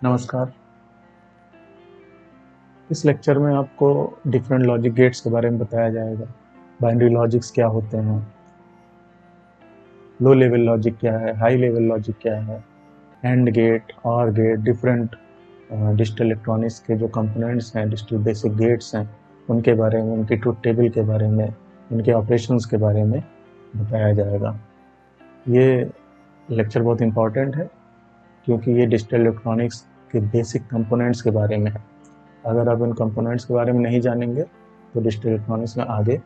नमस्कार। इस लेक्चर में आपको डिफरेंट लॉजिक गेट्स के बारे में बताया जाएगा। बाइनरी लॉजिक्स क्या होते हैं, लो लेवल लॉजिक क्या है, हाई लेवल लॉजिक क्या है, एंड गेट, और गेट, डिफरेंट डिजिटल इलेक्ट्रॉनिक्स के जो कंपोनेंट्स हैं, डिजिटल बेसिक गेट्स हैं, उनके बारे में, उनकी ट्रुथ टेबल के बारे में, उनके ऑपरेशंस के बारे में बताया जाएगा। ये लेक्चर बहुत इम्पॉर्टेंट है क्योंकि ये डिजिटल इलेक्ट्रॉनिक्स के बेसिक कंपोनेंट्स के बारे में है। अगर आप इन कंपोनेंट्स के बारे में नहीं जानेंगे तो डिजिटल इलेक्ट्रॉनिक्स में आगे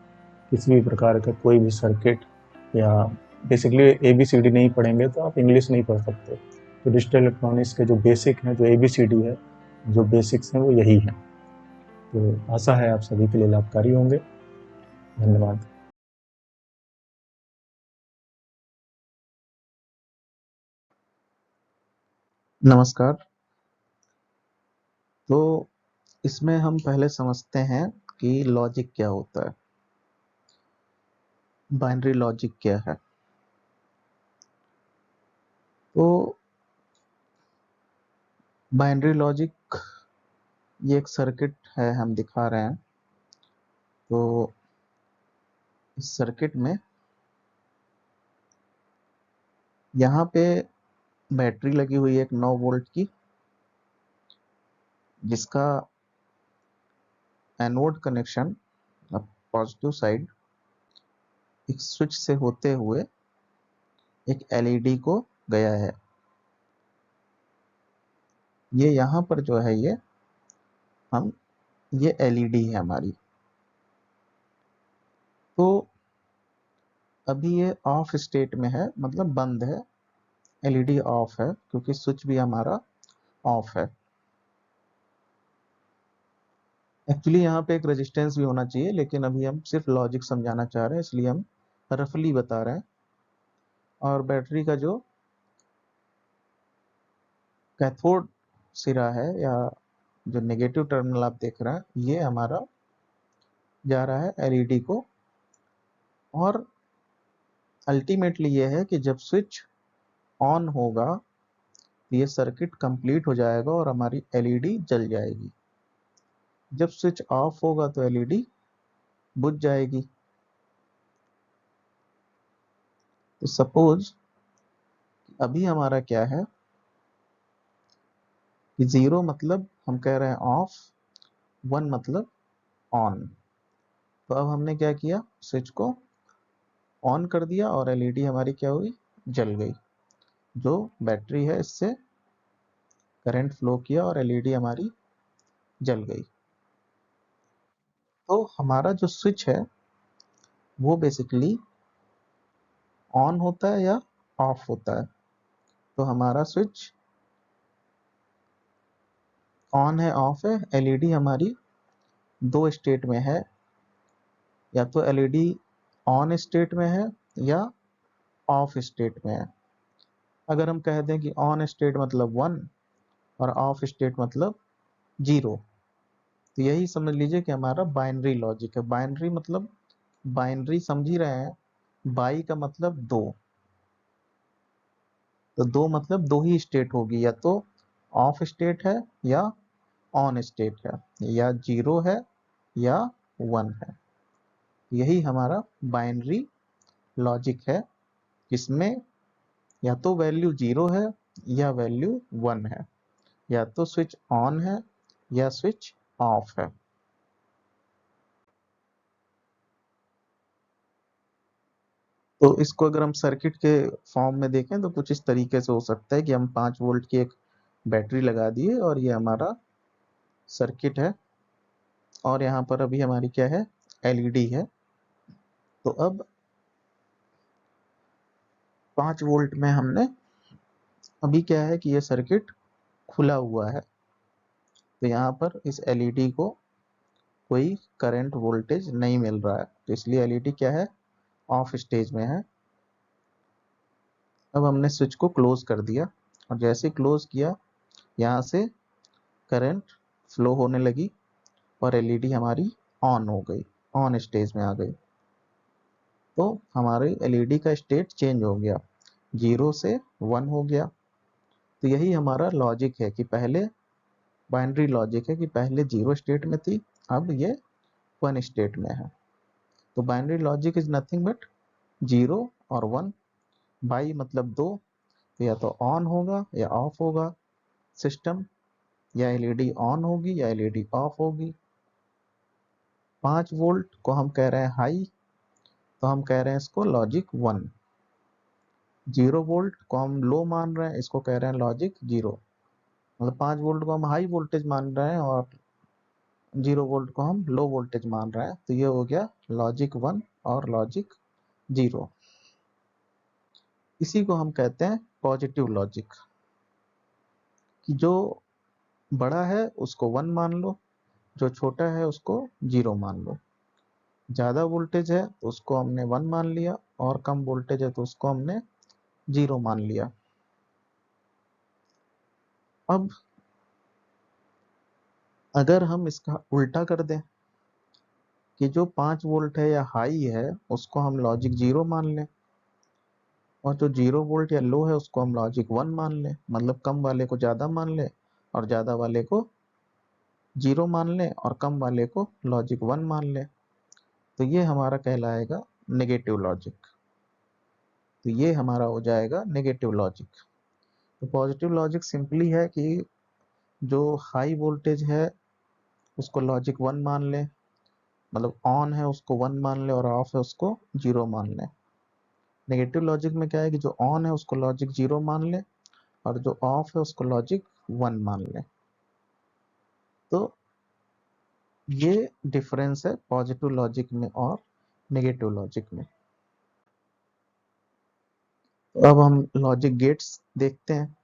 किसी भी प्रकार का कोई भी सर्किट या बेसिकली ABCD नहीं पढ़ेंगे तो आप इंग्लिश नहीं पढ़ सकते। तो डिजिटल इलेक्ट्रॉनिक्स के जो बेसिक हैं, जो ABCD है, जो बेसिक्स हैं, वो यही हैं। तो आशा है आप सभी के लिए लाभकारी होंगे। धन्यवाद। नमस्कार। तो इसमें हम पहले समझते हैं कि लॉजिक क्या होता है, बाइनरी लॉजिक क्या है। तो बाइनरी लॉजिक ये एक सर्किट है, हम दिखा रहे हैं। तो इस सर्किट में यहाँ पे बैटरी लगी हुई है एक 9 वोल्ट की, जिसका एनोड कनेक्शन पॉजिटिव साइड एक स्विच से होते हुए एक LED को गया है। ये यहाँ पर जो है ये LED है हमारी। तो अभी ये ऑफ स्टेट में है, मतलब बंद है, LED ऑफ है क्योंकि स्विच भी हमारा ऑफ है। एक्चुअली यहाँ पे एक रेजिस्टेंस भी होना चाहिए, लेकिन अभी हम सिर्फ लॉजिक समझाना चाह रहे हैं, इसलिए हम रफली बता रहे हैं। और बैटरी का जो कैथोड सिरा है या जो नेगेटिव टर्मिनल आप देख रहे हैं, ये हमारा जा रहा है LED को। और अल्टीमेटली ये है कि जब स्विच ऑन होगा तो ये सर्किट कंप्लीट हो जाएगा और हमारी LED जल जाएगी। जब स्विच ऑफ होगा तो LED बुझ जाएगी। तो सपोज अभी हमारा क्या है कि 0 मतलब हम कह रहे हैं ऑफ, 1 मतलब ऑन। तो अब हमने क्या किया, स्विच को ऑन कर दिया और LED हमारी क्या हुई, जल गई। जो बैटरी है इससे करंट फ्लो किया और LED हमारी जल गई। तो हमारा जो स्विच है वो बेसिकली ऑन होता है या ऑफ होता है। तो हमारा स्विच ऑन है, ऑफ है, LED हमारी दो स्टेट में है, या तो LED ऑन स्टेट में है या ऑफ स्टेट में है। अगर हम कह दें कि ऑन स्टेट मतलब 1 और ऑफ स्टेट मतलब 0, तो यही समझ लीजिए कि हमारा बाइनरी लॉजिक है। बाइनरी मतलब बाइनरी समझ ही रहे हैं, बाई का मतलब 2। तो 2 मतलब 2 ही स्टेट होगी, या तो ऑफ स्टेट है या ऑन स्टेट है, या 0 है या 1 है। यही हमारा बाइनरी लॉजिक है, जिसमें या तो वैल्यू 0 है या वैल्यू 1 है, या तो स्विच ऑन है या स्विच ऑफ है। तो इसको अगर हम सर्किट के फॉर्म में देखें तो कुछ इस तरीके से हो सकता है कि हम 5 वोल्ट की एक बैटरी लगा दिए और ये हमारा सर्किट है, और यहाँ पर अभी हमारी क्या है, LED है। तो अब 5 वोल्ट में हमने, अभी क्या है कि ये सर्किट खुला हुआ है, तो यहाँ पर इस LED को कोई करंट वोल्टेज नहीं मिल रहा है, तो इसलिए LED क्या है, ऑफ स्टेज में है। अब हमने स्विच को क्लोज कर दिया, और जैसे क्लोज किया यहाँ से करंट फ्लो होने लगी और LED हमारी ऑन हो गई, ऑन स्टेज में आ गई। तो हमारे LED का स्टेट चेंज हो गया, 0 से 1 हो गया। तो यही हमारा लॉजिक है कि पहले बाइनरी लॉजिक है कि पहले 0 स्टेट में थी, अब ये 1 स्टेट में है। तो binary logic is nothing but 0 और 1। बाई मतलब 2, तो या तो ऑन होगा या ऑफ होगा सिस्टम, या एलईडी ऑन होगी या एलईडी ऑफ होगी। 5 वोल्ट को हम कह रहे हैं हाई, तो हम कह रहे हैं इसको लॉजिक 1। 0 वोल्ट को हम लो मान रहे हैं, इसको कह रहे हैं लॉजिक 0। मतलब 5 वोल्ट को हम हाई वोल्टेज मान रहे हैं और 0 वोल्ट को हम लो वोल्टेज मान रहे हैं, तो ये हो गया लॉजिक 1 और लॉजिक 0। इसी को हम कहते हैं पॉजिटिव लॉजिक, कि जो बड़ा है उसको 1 मान लो, जो छोटा है उसको 0 मान लो। ज़्यादा वोल्टेज है तो उसको हमने 1 मान लिया, और कम वोल्टेज है तो उसको हमने 0 मान लिया। अब अगर हम इसका उल्टा कर दें कि जो 5 वोल्ट है या हाई है उसको हम लॉजिक 0 मान लें, और जो 0 वोल्ट या लो है उसको हम लॉजिक 1 मान लें, मतलब कम वाले को ज़्यादा मान लें और ज़्यादा वाले को 0 मान लें और कम वाले को लॉजिक 1 मान लें, तो ये हमारा कहलाएगा नेगेटिव लॉजिक। तो ये हमारा हो जाएगा नेगेटिव लॉजिक। तो पॉजिटिव लॉजिक सिंपली है कि जो हाई वोल्टेज है उसको लॉजिक 1 मान लें, मतलब ऑन है उसको 1 मान लें और ऑफ है उसको 0 मान लें। नेगेटिव लॉजिक में क्या है कि जो ऑन है उसको लॉजिक 0 मान लें और जो ऑफ है उसको लॉजिक 1 मान लें। तो ये डिफरेंस है पॉजिटिव लॉजिक में और नेगेटिव लॉजिक में। तो अब हम लॉजिक गेट्स देखते हैं।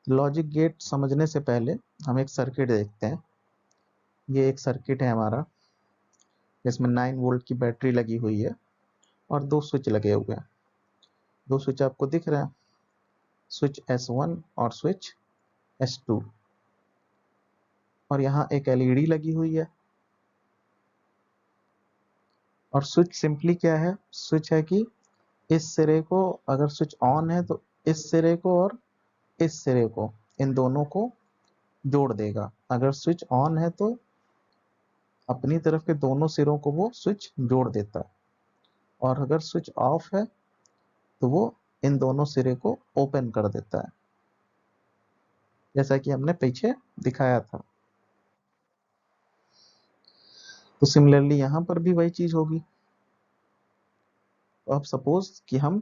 लॉजिक गेट समझने से पहले हम एक सर्किट देखते हैं। ये एक सर्किट है हमारा, जिसमें 9 वोल्ट की बैटरी लगी हुई है और 2 स्विच लगे हुए हैं। 2 स्विच आपको दिख रहे हैं, स्विच S1 और स्विच S2, और यहाँ एक एलईडी लगी हुई है। और स्विच सिंपली क्या है, स्विच है कि इस सिरे को अगर स्विच ऑन है तो इस सिरे को और इस सिरे को, इन दोनों को जोड़ देगा। अगर स्विच ऑन है तो अपनी तरफ के दोनों सिरों को वो स्विच जोड़ देता है, और अगर स्विच ऑफ है तो वो इन दोनों सिरे को ओपन कर देता है, जैसा कि हमने पीछे दिखाया था। तो सिमिलरली यहाँ पर भी वही चीज होगी। तो अब सपोज कि हम,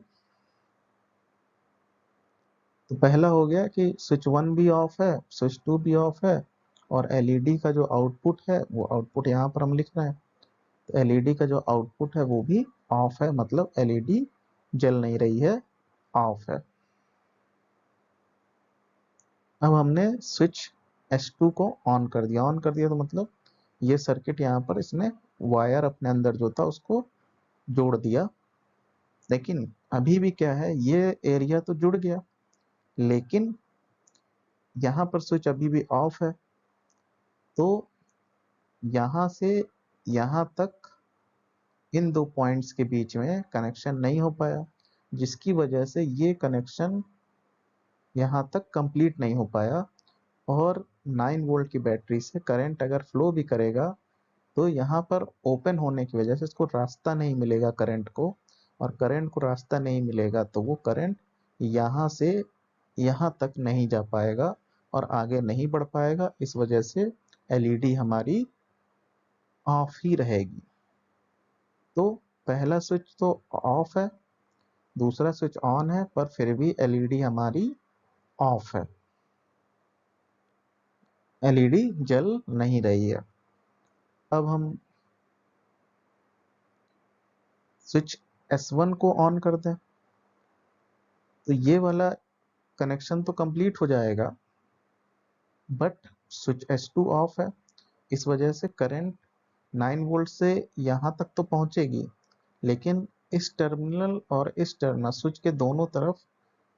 तो पहला हो गया कि स्विच 1 भी ऑफ है, स्विच 2 भी ऑफ है, और एलईडी का जो आउटपुट है वो आउटपुट यहाँ पर हम लिख रहे हैं। तो एलईडी का जो आउटपुट है वो भी ऑफ है, मतलब एलईडी जल नहीं रही है, ऑफ है। अब हमने स्विच S2 को ऑन कर दिया। ऑन कर दिया तो मतलब ये सर्किट यहाँ पर इसने वायर अपने अंदर जो था उसको जोड़ दिया। लेकिन अभी भी क्या है, ये एरिया तो जुड़ गया, लेकिन यहाँ पर स्विच अभी भी ऑफ है। तो यहाँ से यहाँ तक इन दो पॉइंट्स के बीच में कनेक्शन नहीं हो पाया, जिसकी वजह से ये कनेक्शन यहाँ तक कंप्लीट नहीं हो पाया। और 9 वोल्ट की बैटरी से करंट अगर फ्लो भी करेगा तो यहाँ पर ओपन होने की वजह से इसको रास्ता नहीं मिलेगा करंट को, और करंट को रास्ता नहीं मिलेगा तो वो करंट यहाँ से यहाँ तक नहीं जा पाएगा और आगे नहीं बढ़ पाएगा। इस वजह से एलईडी हमारी ऑफ ही रहेगी। तो पहला स्विच तो ऑफ है, दूसरा स्विच ऑन है, पर फिर भी एलईडी हमारी ऑफ है, एलईडी जल नहीं रही है। अब हम स्विच S1 को ऑन कर दें तो ये वाला कनेक्शन तो कंप्लीट हो जाएगा, बट स्विच S2 ऑफ है। इस वजह से करंट 9 वोल्ट से यहाँ तक तो पहुंचेगी, लेकिन इस टर्मिनल और इस टर्मिनल स्विच के दोनों तरफ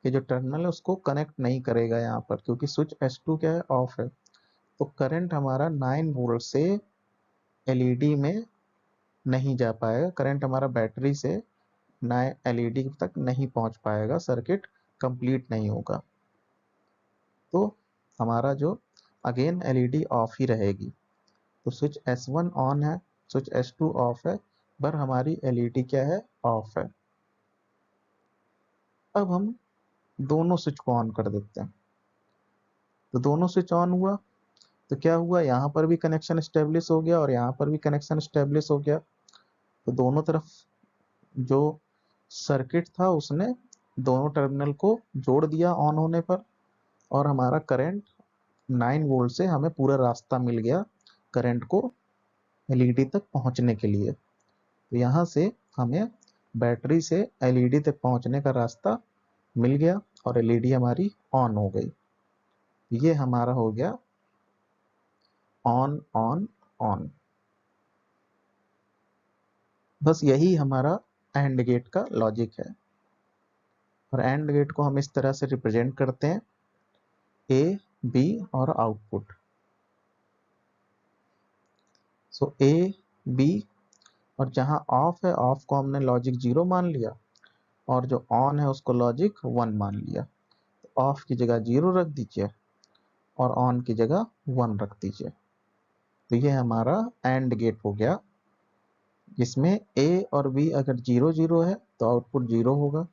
के जो टर्मिनल है उसको कनेक्ट नहीं करेगा यहाँ पर, क्योंकि स्विच S2 क्या है, ऑफ है। तो करंट हमारा 9 वोल्ट से एलईडी में नहीं जा पाएगा, करंट हमारा बैटरी से नए एलईडी तक नहीं पहुंच पाएगा, सर्किट कंप्लीट नहीं होगा। तो हमारा जो अगेन एलईडी ऑफ ही रहेगी। तो स्विच S1 ऑन है, स्विच S2 ऑफ है, पर हमारी एलईडी क्या है, ऑफ है। अब हम दोनों स्विच को ऑन कर देते हैं। तो दोनों स्विच ऑन हुआ तो क्या हुआ, यहाँ पर भी कनेक्शन स्टेब्लिश हो गया और यहाँ पर भी कनेक्शन स्टेब्लिश हो गया। तो दोनों तरफ जो सर्किट था उसने दोनों टर्मिनल को जोड़ दिया ऑन होने पर, और हमारा करंट 9 वोल्ट से हमें पूरा रास्ता मिल गया करंट को एलईडी तक पहुंचने के लिए। तो यहाँ से हमें बैटरी से एलईडी तक पहुंचने का रास्ता मिल गया और एलईडी हमारी ऑन हो गई। ये हमारा हो गया ऑन ऑन ऑन। बस यही हमारा एंड गेट का लॉजिक है। और एंड गेट को हम इस तरह से रिप्रेजेंट करते हैं, ए बी और आउटपुट। सो ए बी, और जहां ऑफ है ऑफ को हमने लॉजिक 0 मान लिया और जो ऑन है उसको लॉजिक 1 मान लिया। तो ऑफ की जगह 0 रख दीजिए और ऑन की जगह 1 रख दीजिए। तो ये हमारा एंड गेट हो गया, जिसमें ए और बी अगर 0 0 है तो आउटपुट 0 होगा,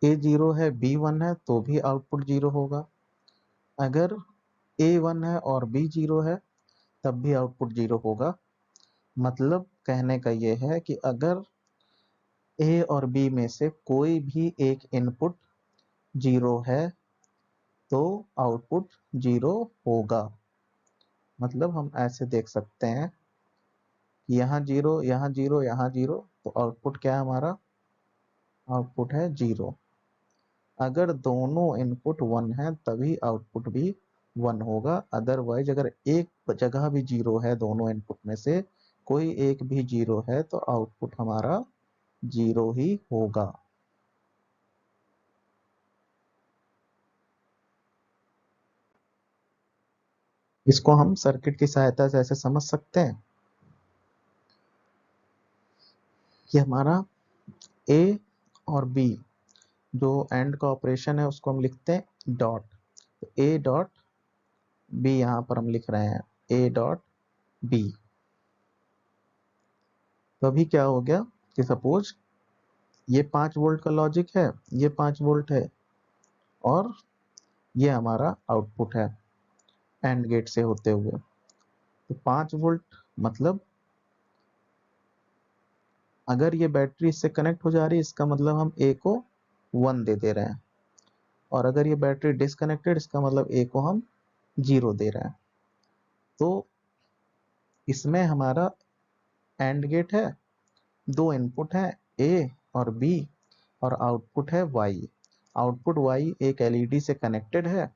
ए 0 है बी 1 है तो भी आउटपुट 0 होगा। अगर ए 1 है और बी 0 है तब भी आउटपुट 0 होगा। मतलब कहने का ये है कि अगर ए और बी में से कोई भी एक इनपुट 0 है तो आउटपुट 0 होगा। मतलब हम ऐसे देख सकते हैं कि यहाँ 0 यहाँ 0 यहाँ 0, तो आउटपुट क्या है हमारा, आउटपुट है 0। अगर दोनों इनपुट 1 है तभी आउटपुट भी 1 होगा। अदरवाइज अगर एक जगह भी 0 है, दोनों इनपुट में से कोई एक भी 0 है तो आउटपुट हमारा 0 ही होगा। इसको हम सर्किट की सहायता से ऐसे समझ सकते हैं कि हमारा ए और बी जो एंड का ऑपरेशन है उसको हम लिखते हैं डॉट। तो ए डॉट बी यहाँ पर हम लिख रहे हैं ए डॉट बी। तो अभी क्या हो गया कि सपोज ये 5 वोल्ट का लॉजिक है, ये 5 वोल्ट है और ये हमारा आउटपुट है एंड गेट से होते हुए। तो 5 वोल्ट मतलब अगर ये बैटरी इससे कनेक्ट हो जा रही है इसका मतलब हम ए को 1 दे रहे हैं, और अगर ये बैटरी डिसकनेक्टेड इसका मतलब ए को हम 0 दे रहे हैं। तो इसमें हमारा एंड गेट है, दो इनपुट है ए और बी, और आउटपुट है वाई। आउटपुट वाई एक एलईडी से कनेक्टेड है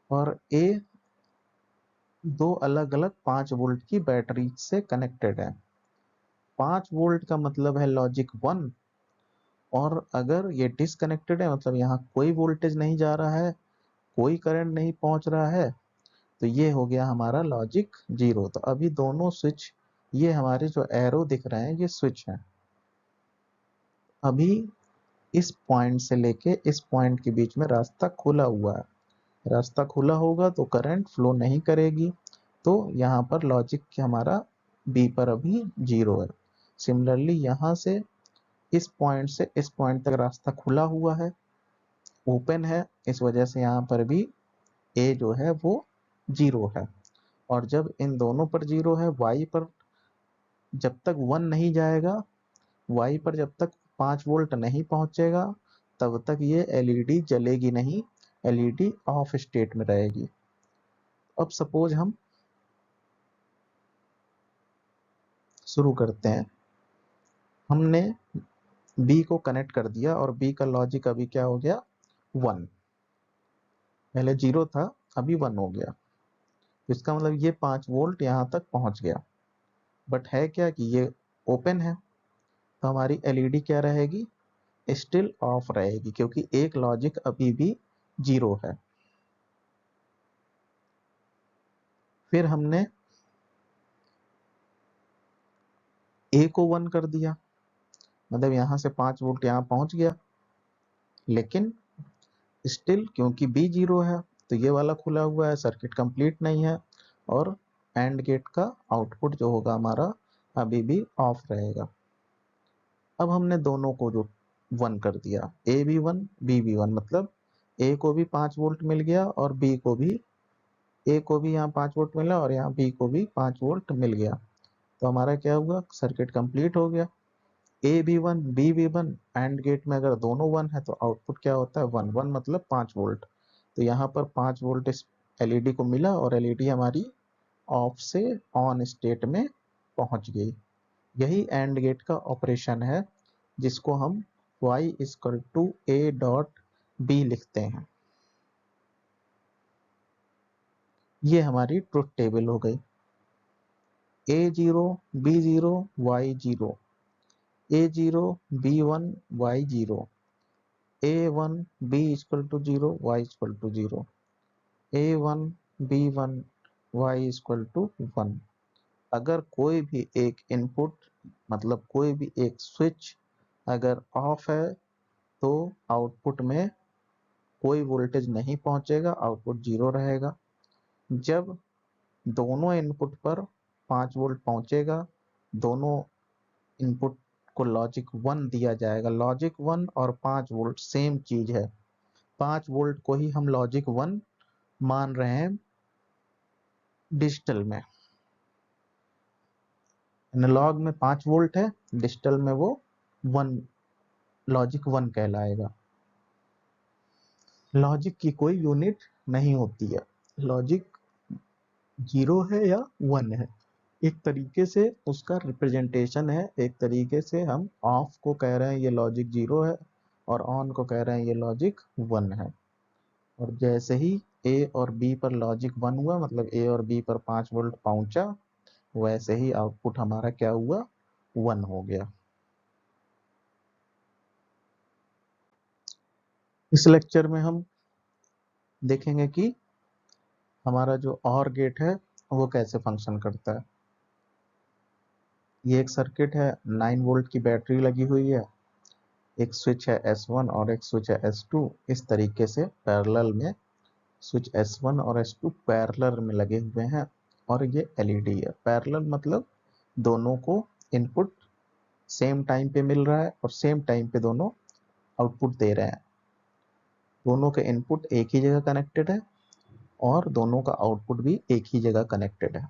और ए दो अलग अलग 5 वोल्ट की बैटरी से कनेक्टेड है। 5 वोल्ट का मतलब है लॉजिक 1, और अगर ये डिसकनेक्टेड है मतलब यहाँ कोई वोल्टेज नहीं जा रहा है, कोई करंट नहीं पहुंच रहा है, तो ये हो गया हमारा लॉजिक 0। तो अभी दोनों स्विच, ये हमारे जो एरो दिख रहे हैं ये स्विच हैं। अभी इस पॉइंट से लेके इस पॉइंट के बीच में रास्ता खुला हुआ है। रास्ता खुला होगा तो करंट फ्लो नहीं करेगी, तो यहाँ पर लॉजिक हमारा बी पर अभी 0 है। सिमिलरली यहाँ से इस पॉइंट से इस पॉइंट तक रास्ता खुला हुआ है, ओपन है, इस वजह से यहाँ पर भी ए जो है वो 0 है। और जब इन दोनों पर 0 है, वाई पर जब तक 1 नहीं जाएगा, वाई पर जब तक 5 वोल्ट नहीं पहुंचेगा तब तक ये एलईडी जलेगी नहीं, एलईडी ऑफ स्टेट में रहेगी। अब सपोज हम शुरू करते हैं। हमने बी को कनेक्ट कर दिया और बी का लॉजिक अभी क्या हो गया, 1। पहले 0 था अभी 1 हो गया। तो इसका मतलब ये 5 वोल्ट यहाँ तक पहुंच गया। बट है क्या कि ये ओपन है, तो हमारी एलईडी क्या रहेगी, स्टिल ऑफ रहेगी, क्योंकि एक लॉजिक अभी भी 0 है। फिर हमने ए को 1 कर दिया, मतलब यहां से 5 वोल्ट यहाँ पहुंच गया, लेकिन स्टिल क्योंकि बी 0 है तो ये वाला खुला हुआ है, सर्किट कंप्लीट नहीं है, और एंड गेट का आउटपुट जो होगा हमारा अभी भी ऑफ रहेगा। अब हमने दोनों को जो 1 कर दिया, ए भी 1 बी भी 1, मतलब ए को भी 5 वोल्ट मिल गया और बी को भी, ए को भी यहाँ 5 वोल्ट मिला और यहाँ बी को भी 5 वोल्ट मिल गया। तो हमारा क्या हुआ, सर्किट कंप्लीट हो गया। ए भी 1 बी भी 1, एंड गेट में अगर दोनों 1 है तो आउटपुट क्या होता है 1 1, मतलब 5 वोल्ट। तो यहाँ पर 5 वोल्ट इस एलईडी को मिला और एलईडी हमारी ऑफ से ऑन स्टेट में पहुंच गई। यही एंड गेट का ऑपरेशन है जिसको हम y equal to a dot b लिखते हैं। ये हमारी ट्रुथ टेबल हो गई। a0 b0 y0, a0 b1 y0, a1 b equal to 0 y equal to 0, a1 b1 y equal to 1। अगर कोई भी एक इनपुट, मतलब कोई भी एक स्विच अगर ऑफ है तो आउटपुट में कोई वोल्टेज नहीं पहुंचेगा, आउटपुट 0 रहेगा। जब दोनों इनपुट पर 5 वोल्ट पहुंचेगा, दोनों इनपुट को लॉजिक 1 दिया जाएगा। लॉजिक 1 और 5 वोल्ट सेम चीज है। 5 वोल्ट को ही हम लॉजिक 1 मान रहे हैं डिजिटल में। एनालॉग में 5 वोल्ट है, डिजिटल में वो 1, लॉजिक 1 कहलाएगा। लॉजिक की कोई यूनिट नहीं होती है, लॉजिक 0 है या 1 है, एक तरीके से उसका रिप्रेजेंटेशन है। एक तरीके से हम ऑफ को कह रहे हैं ये लॉजिक 0 है और ऑन को कह रहे हैं ये लॉजिक 1 है। और जैसे ही ए और बी पर लॉजिक 1 हुआ, मतलब ए और बी पर 5 वोल्ट पहुंचा, वैसे ही आउटपुट हमारा क्या हुआ 1 हो गया। इस लेक्चर में हम देखेंगे कि हमारा जो और गेट है वो कैसे फंक्शन करता है। ये एक सर्किट है, 9 वोल्ट की बैटरी लगी हुई है, एक स्विच है S1 और एक स्विच है S2। इस तरीके से पैरेलल में स्विच S1 और S2 पैरेलल में लगे हुए हैं और ये एलईडी है। पैरेलल मतलब दोनों को इनपुट सेम टाइम पे मिल रहा है और सेम टाइम पे दोनों आउटपुट दे रहे हैं। दोनों के इनपुट एक ही जगह कनेक्टेड है और दोनों का आउटपुट भी एक ही जगह कनेक्टेड है।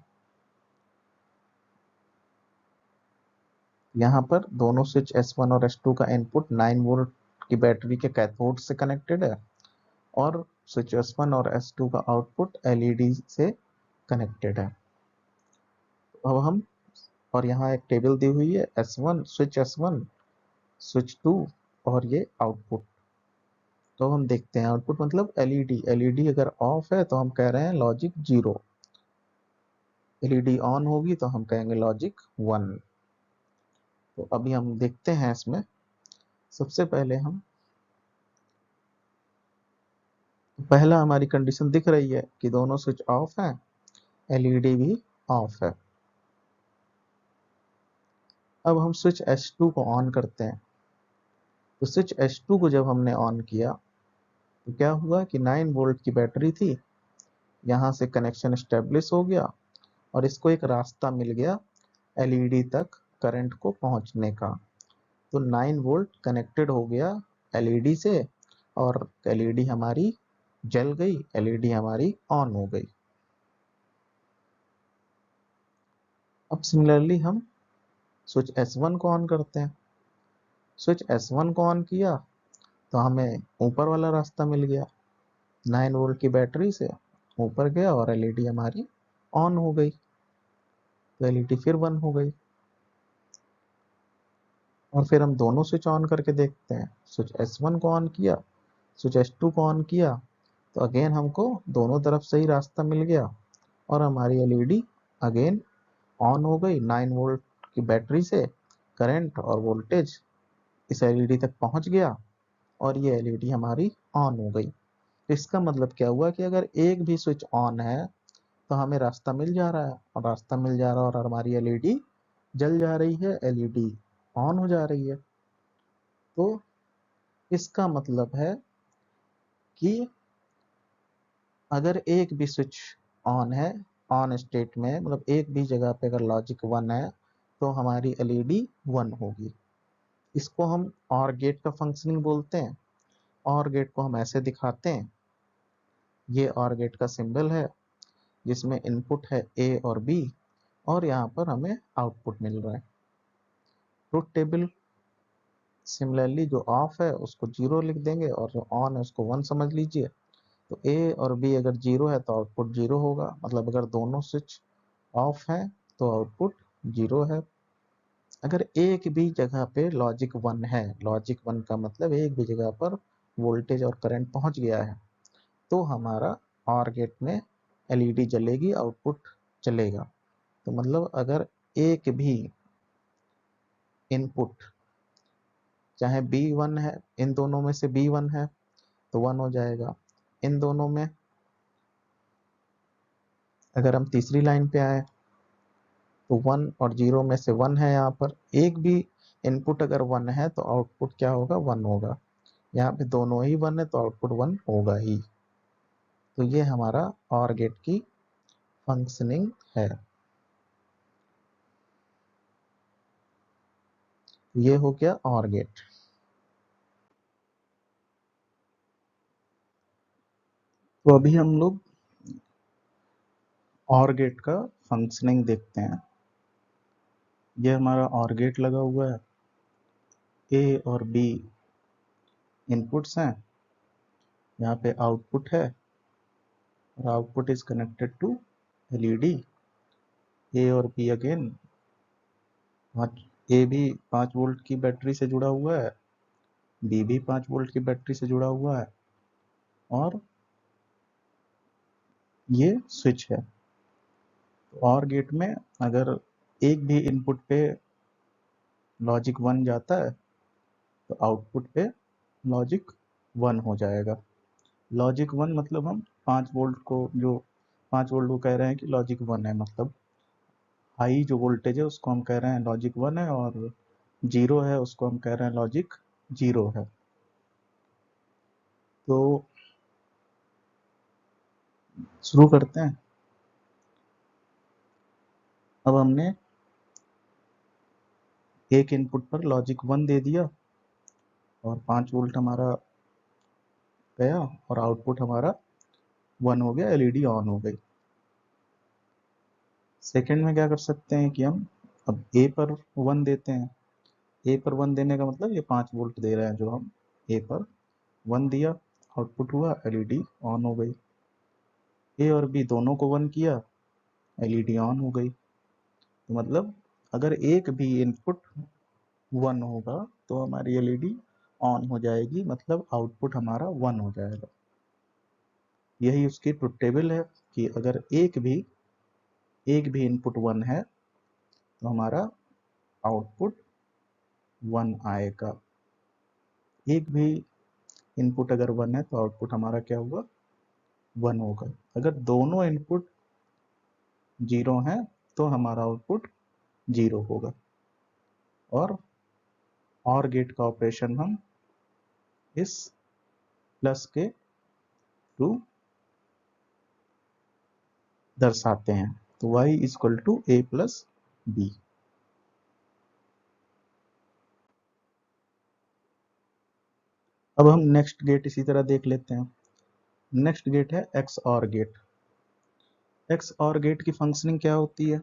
यहाँ पर दोनों स्विच S1 और S2 का इनपुट 9 वोल्ट की बैटरी के कैथोड से कनेक्टेड है और स्विच S1 और S2 का आउटपुट एलईडी से कनेक्टेड है। अब हम, और यहाँ एक टेबल दी हुई है S1 स्विच S1 स्विच 2 और ये आउटपुट। तो हम देखते हैं आउटपुट मतलब एलईडी। एलईडी अगर ऑफ है तो हम कह रहे हैं लॉजिक 0, एलईडी ऑन होगी तो हम कहेंगे लॉजिक 1। तो अभी हम देखते हैं इसमें। सबसे पहले हम, पहला हमारी कंडीशन दिख रही है कि दोनों स्विच ऑफ हैं, एलईडी भी ऑफ है। अब हम स्विच S2 को ऑन करते हैं। तो स्विच S2 को जब हमने ऑन किया तो क्या हुआ कि 9 वोल्ट की बैटरी थी, यहाँ से कनेक्शन एस्टेब्लिश हो गया और इसको एक रास्ता मिल गया एलईडी तक करंट को पहुंचने का। तो 9 वोल्ट कनेक्टेड हो गया एलईडी से और एलईडी हमारी जल गई, एलईडी हमारी ऑन हो गई। अब सिमिलरली हम स्विच S1 को ऑन करते हैं। स्विच S1 को ऑन किया तो हमें ऊपर वाला रास्ता मिल गया, 9 वोल्ट की बैटरी से ऊपर गया और एलईडी हमारी ऑन हो गई। तो एलईडी फिर 1 हो गई। और फिर हम दोनों स्विच ऑन करके देखते हैं। स्विच S1 को ऑन किया, स्विच S2 को ऑन किया तो अगेन हमको दोनों तरफ से ही रास्ता मिल गया और हमारी एलईडी अगेन ऑन हो गई। 9 वोल्ट की बैटरी से करंट और वोल्टेज इस एलईडी तक पहुंच गया और ये एलईडी हमारी ऑन हो गई। इसका मतलब क्या हुआ कि अगर एक भी स्विच ऑन है तो हमें रास्ता मिल जा रहा है, और रास्ता मिल जा रहा है और हमारी एलईडी जल जा रही है, एलईडी ऑन हो जा रही है। तो इसका मतलब है कि अगर एक भी स्विच ऑन है, ऑन स्टेट में, मतलब एक भी जगह पे अगर लॉजिक 1 है तो हमारी एलईडी 1 होगी। इसको हम और गेट का फंक्शनिंग बोलते हैं। और गेट को हम ऐसे दिखाते हैं, ये और गेट का सिंबल है जिसमें इनपुट है ए और बी, और यहाँ पर हमें आउटपुट मिल रहा है। ट्रुथ टेबल सिमिलरली जो ऑफ है उसको 0 लिख देंगे और जो ऑन है उसको 1 समझ लीजिए। तो ए और बी अगर 0 है तो आउटपुट 0 होगा, मतलब अगर दोनों स्विच ऑफ है तो आउटपुट 0 है। अगर एक भी जगह पे लॉजिक 1 है, लॉजिक 1 का मतलब एक भी जगह पर वोल्टेज और करंट पहुंच गया है, तो हमारा और गेट में एलईडी जलेगी, आउटपुट चलेगा। तो मतलब अगर एक भी इनपुट चाहे B1 है, इन दोनों में से B1 है तो 1 हो जाएगा। इन दोनों में अगर हम तीसरी लाइन पे आए तो 1 और 0 में से 1 है, यहाँ पर एक भी इनपुट अगर 1 है तो आउटपुट क्या होगा, 1 होगा। यहाँ पे दोनों ही 1 है तो आउटपुट 1 होगा ही। तो ये हमारा और गेट की फंक्शनिंग है। ये हो गया और गेट। तो अभी हम लोग और गेट का फंक्शनिंग देखते हैं। ये हमारा और गेट लगा हुआ है, ए और बी इनपुट्स हैं, यहाँ पे आउटपुट है और output is connected to LED. A और बी अगेन, ए भी 5 वोल्ट की बैटरी से जुड़ा हुआ है, बी भी 5 वोल्ट की बैटरी से जुड़ा हुआ है, और ये स्विच है। तो और गेट में अगर एक भी इनपुट पे लॉजिक 1 जाता है तो आउटपुट पे लॉजिक 1 हो जाएगा। लॉजिक 1 मतलब हम 5 वोल्ट को, जो 5 वोल्ट को कह रहे हैं कि लॉजिक 1 है, मतलब हाई जो वोल्टेज है उसको हम कह रहे हैं लॉजिक 1 है, और 0 है उसको हम कह रहे हैं लॉजिक 0 है। तो शुरू करते हैं। अब हमने एक इनपुट पर लॉजिक 1 दे दिया और 5 वोल्ट हमारा गया और आउटपुट हमारा 1 हो गया, एलईडी ऑन हो गई। सेकंड में क्या कर सकते हैं कि हम अब ए पर 1 देते हैं। ए पर 1 देने का मतलब ये 5 वोल्ट दे रहे हैं, जो हम ए पर 1 दिया, आउटपुट हुआ, एलईडी ऑन हो गई। ए और बी दोनों को 1 किया, एलईडी ऑन हो गई। तो मतलब अगर एक भी इनपुट 1 होगा तो हमारी एलईडी ऑन हो जाएगी, मतलब आउटपुट हमारा 1 हो जाएगा। यही उसकी ट्रुथ टेबल है कि अगर एक भी इनपुट 1 है तो हमारा आउटपुट 1 आएगा। एक भी इनपुट अगर 1 है तो आउटपुट हमारा क्या हुआ, 1 होगा। अगर दोनों इनपुट 0 हैं तो हमारा आउटपुट 0 होगा। और गेट का ऑपरेशन हम इस प्लस के थ्रू दर्शाते हैं। तो y equal to a plus B. अब हम नेक्स्ट गेट इसी तरह देख लेते हैं। नेक्स्ट गेट है XOR gate. XOR gate की फंक्शनिंग क्या होती है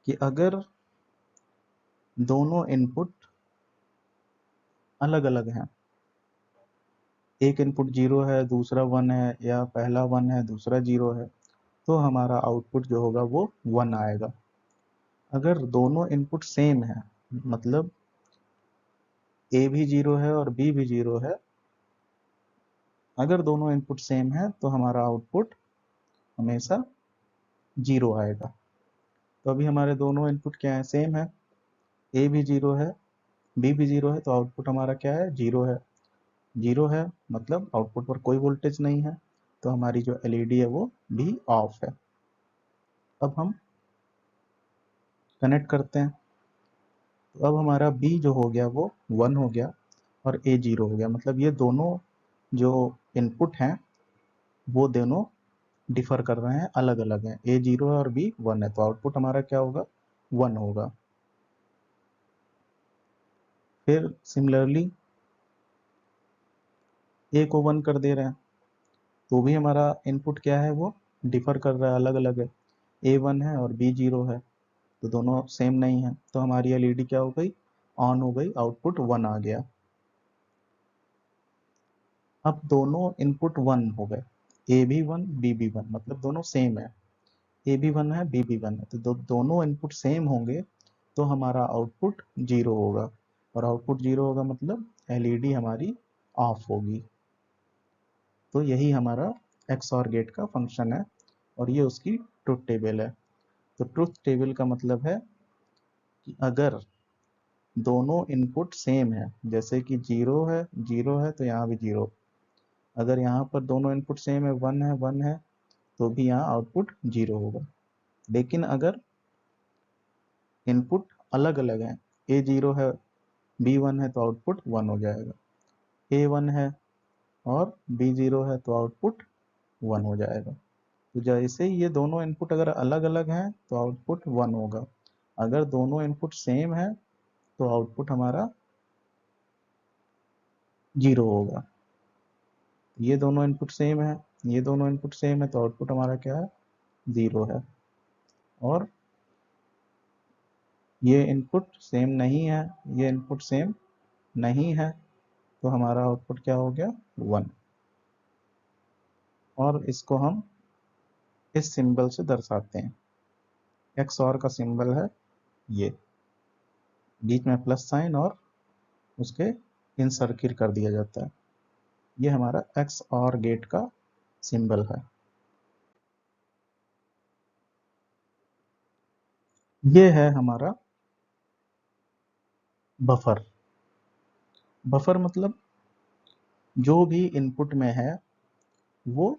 कि अगर दोनों इनपुट अलग अलग हैं, एक इनपुट 0 है दूसरा 1 है, या पहला 1 है दूसरा 0 है, तो हमारा आउटपुट जो होगा वो 1 आएगा। अगर दोनों इनपुट सेम है, मतलब ए भी 0 है और बी भी 0 है, अगर दोनों इनपुट सेम है तो हमारा आउटपुट हमेशा 0 आएगा। तो अभी हमारे दोनों इनपुट क्या है, सेम है, ए भी 0 है बी भी 0 है, तो आउटपुट हमारा क्या है, 0 है। 0 है मतलब आउटपुट पर कोई वोल्टेज नहीं है, तो हमारी जो एलईडी है वो भी ऑफ है। अब हम कनेक्ट करते हैं। तो अब हमारा बी जो हो गया वो 1 हो गया और ए 0 हो गया, मतलब ये दोनों जो इनपुट हैं वो दोनों डिफर कर रहे हैं, अलग अलग हैं, ए 0 है और बी 1 है, तो आउटपुट हमारा क्या होगा, 1 होगा। फिर सिमिलरली ए को 1 कर दे रहे हैं तो भी हमारा इनपुट क्या है, वो डिफर कर रहा है, अलग अलग है, ए 1 है और बी 0 है, तो दोनों सेम नहीं है, तो हमारी एलईडी क्या हो गई, ऑन हो गई, आउटपुट 1 आ गया। अब दोनों इनपुट 1 हो गए, ए भी 1 बी भी 1, मतलब दोनों सेम है, ए भी 1 है बी भी 1 है, तो दोनों इनपुट सेम होंगे तो हमारा आउटपुट 0 होगा, और आउटपुट 0 होगा मतलब एलईडी हमारी ऑफ होगी। तो यही हमारा एक्सऑर गेट का फंक्शन है, और ये उसकी ट्रुथ टेबल है। तो ट्रुथ टेबल का मतलब है कि अगर दोनों इनपुट सेम है, जैसे कि 0 है तो यहाँ भी 0, अगर यहाँ पर दोनों इनपुट सेम है, 1 है तो भी यहाँ आउटपुट 0 होगा। लेकिन अगर इनपुट अलग अलग हैं, ए 0 है बी 1 है तो आउटपुट 1 हो जाएगा, ए 1 है और बी 0 है तो आउटपुट 1 हो जाएगा। तो जैसे ही ये दोनों इनपुट अगर अलग अलग हैं तो आउटपुट 1 होगा, अगर दोनों इनपुट सेम है तो आउटपुट हमारा 0 होगा। ये दोनों इनपुट सेम है, ये दोनों इनपुट सेम है तो आउटपुट हमारा क्या है, 0 है। और ये इनपुट सेम नहीं है, ये इनपुट सेम नहीं है, तो हमारा आउटपुट क्या हो गया, 1। और इसको हम इस सिंबल से दर्शाते हैं, एक्स और का सिंबल है ये, बीच में प्लस साइन और उसके इन सर्किल कर दिया जाता है, ये हमारा एक्स और गेट का सिंबल है। ये है हमारा बफर। बफर मतलब जो भी इनपुट में है वो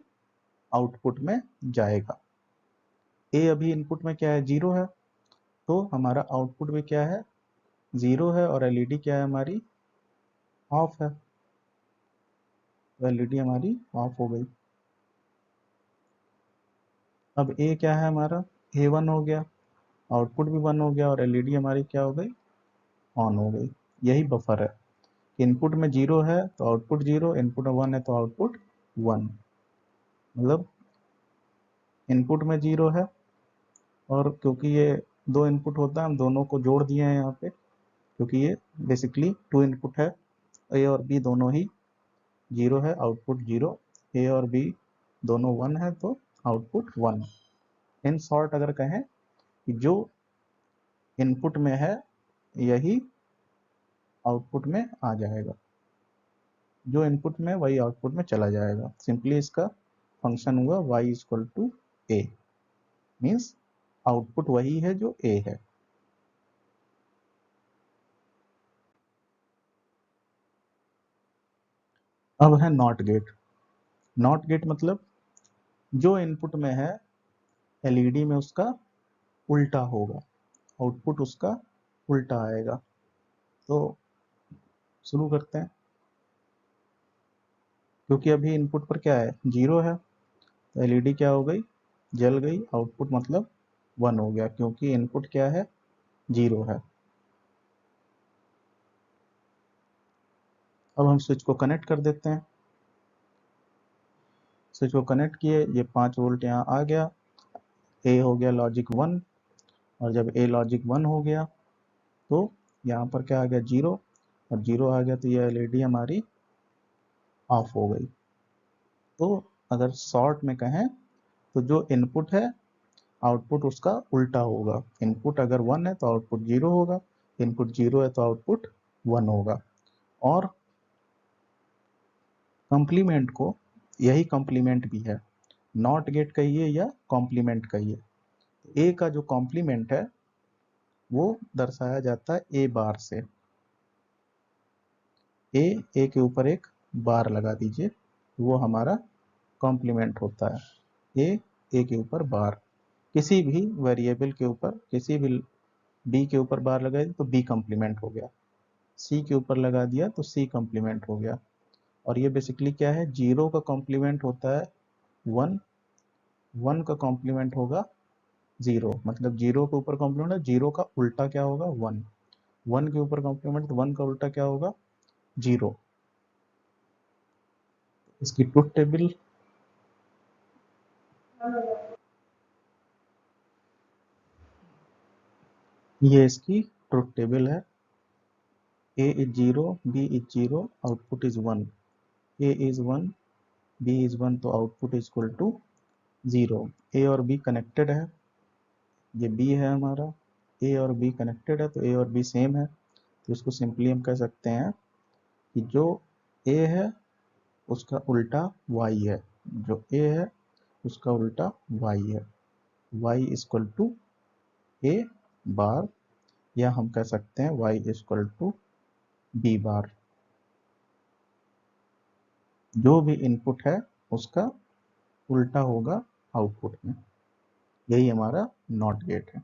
आउटपुट में जाएगा। ए अभी इनपुट में क्या है, 0 है, तो हमारा आउटपुट भी क्या है, 0 है, और एलईडी क्या है हमारी, ऑफ है, तो एलईडी हमारी ऑफ हो गई। अब ए क्या है हमारा, ए 1 हो गया, आउटपुट भी 1 हो गया, और एलईडी हमारी क्या हो गई, ऑन हो गई। यही बफर है, इनपुट में 0 है तो आउटपुट 0, इनपुट में 1 है तो आउटपुट 1, मतलब इनपुट में 0 है, और क्योंकि ये दो इनपुट होता है हम दोनों को जोड़ दिए हैं यहाँ पे, क्योंकि ये बेसिकली 2 इनपुट है, ए और बी दोनों ही 0 है, आउटपुट 0, ए और बी दोनों 1 है तो आउटपुट 1। इन शॉर्ट अगर कहें कि जो इनपुट में है यही आउटपुट में आ जाएगा, जो इनपुट में वही आउटपुट में चला जाएगा। सिंपली इसका फंक्शन हुआ y equal to A, means output वही है जो ए है। अब है नॉट गेट। नॉट गेट मतलब जो इनपुट में है एलईडी में उसका उल्टा होगा, आउटपुट उसका उल्टा आएगा। तो शुरू करते हैं, क्योंकि अभी इनपुट पर क्या है, 0 है, तो एलईडी क्या हो गई, जल गई, आउटपुट मतलब 1 हो गया, क्योंकि इनपुट क्या है, 0 है। अब हम स्विच को कनेक्ट कर देते हैं, स्विच को कनेक्ट किए, ये 5 वोल्ट यहाँ आ गया, ए हो गया लॉजिक 1, और जब ए लॉजिक 1 हो गया तो यहाँ पर क्या आ गया, 0, और 0 आ गया तो ये एलईडी हमारी ऑफ हो गई। तो अगर शॉर्ट में कहें तो जो इनपुट है आउटपुट उसका उल्टा होगा, इनपुट अगर 1 है तो आउटपुट 0 होगा, इनपुट 0 है तो आउटपुट 1 होगा। और कॉम्प्लीमेंट को, यही कॉम्प्लीमेंट भी है, नॉट गेट कहिए या कॉम्प्लीमेंट कहिए, ए का जो कॉम्प्लीमेंट है वो दर्शाया जाता है ए बार से, ए के ऊपर एक बार लगा दीजिए, वो हमारा कॉम्प्लीमेंट होता है। ए के ऊपर बार, किसी भी वेरिएबल के ऊपर, किसी भी बी के ऊपर बार लगाई तो बी कॉम्प्लीमेंट हो गया, सी के ऊपर लगा दिया तो सी कॉम्प्लीमेंट हो गया। और ये बेसिकली क्या है, 0 का कॉम्प्लीमेंट होता है 1, 1 का कॉम्प्लीमेंट होगा 0, मतलब 0 के ऊपर कॉम्प्लीमेंट है, 0 का उल्टा क्या होगा 1, 1 के ऊपर कॉम्प्लीमेंट, तो 1 का उल्टा क्या होगा 0। इसकी ट्रुथ टेबल ये इसकी ट्रुथ टेबल है। A is 0, B is 0, output is 1, A is 1, B is 1, तो output is equal to 0। A और B कनेक्टेड है, ये B है हमारा, A और B कनेक्टेड है, तो A और B सेम है, तो इसको सिंपली हम कह सकते हैं कि जो A है उसका उल्टा Y है, जो A है उसका उल्टा Y है, Y इक्वल टू A बार, या हम कह सकते हैं Y इक्वल टू B बार। जो भी इनपुट है उसका उल्टा होगा आउटपुट में, यही हमारा नॉट गेट है।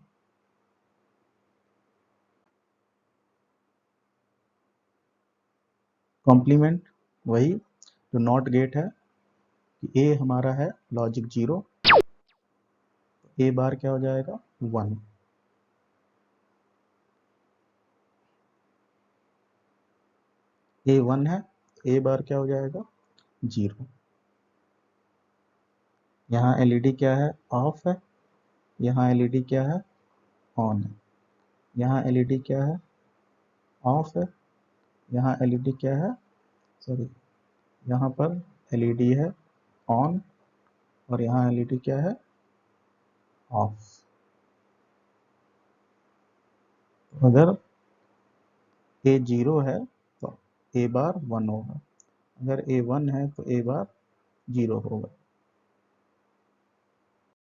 कॉम्प्लीमेंट वही जो नॉट गेट है कि ए हमारा है लॉजिक 0, ए बार क्या हो जाएगा 1, ए 1 है, ए बार क्या हो जाएगा 0। यहाँ एलईडी क्या है ऑफ है, यहाँ एलईडी क्या है ऑन है, यहाँ एलईडी क्या है ऑफ है, यहाँ एलईडी क्या है, सॉरी, यहाँ पर एलईडी है ऑन और यहाँ एलईडी क्या है ऑफ। अगर ए 0 है तो ए बार 1 होगा, अगर ए 1 है तो ए बार 0 होगा।